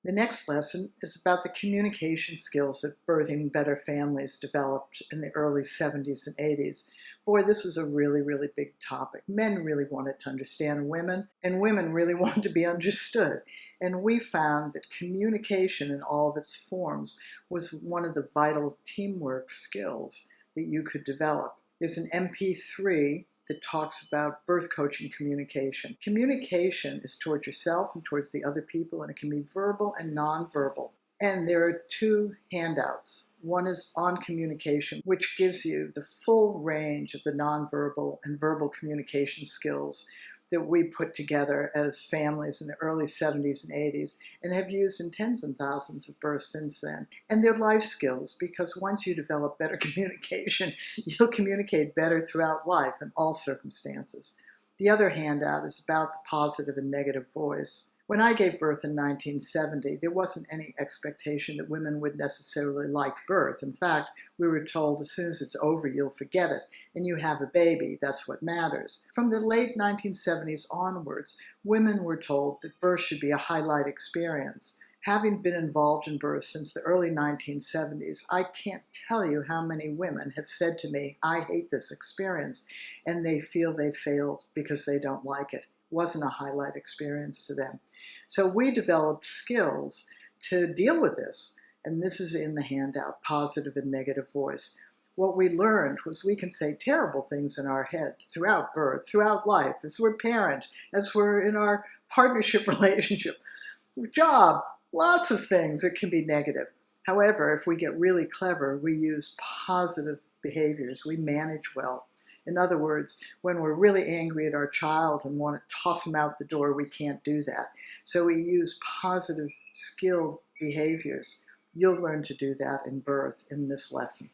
The next lesson is about the communication skills that Birthing Better Families developed in the early 70s and 80s. Boy, this was a really, really big topic. Men really wanted to understand women, and women really wanted to be understood. And we found that communication in all of its forms was one of the vital teamwork skills that you could develop. There's an MP3 that talks about birth coaching communication. Communication is towards yourself and towards the other people, and it can be verbal and nonverbal. And there are two handouts. One is on communication, which gives you the full range of the nonverbal and verbal communication skills that we put together as families in the early 70s and 80s and have used in tens and thousands of births since then. And they're life skills, because once you develop better communication, you'll communicate better throughout life in all circumstances. The other handout is about the positive and negative voice. When I gave birth in 1970, there wasn't any expectation that women would necessarily like birth. In fact, we were told as soon as it's over, you'll forget it, and you have a baby, that's what matters. From the late 1970s onwards, women were told that birth should be a highlight experience. Having been involved in birth since the early 1970s, I can't tell you how many women have said to me, I hate this experience, and they feel they failed because they don't like it. Wasn't a highlight experience to them. So we developed skills to deal with this, and this is in the handout, positive and negative voice. What we learned was we can say terrible things in our head throughout birth, throughout life, as we're parent, as we're in our partnership relationship, job, lots of things that can be negative. However, if we get really clever, we use positive behaviors, we manage well. In other words, when we're really angry at our child and want to toss them out the door, we can't do that. So we use positive, skilled behaviors. You'll learn to do that in birth in this lesson.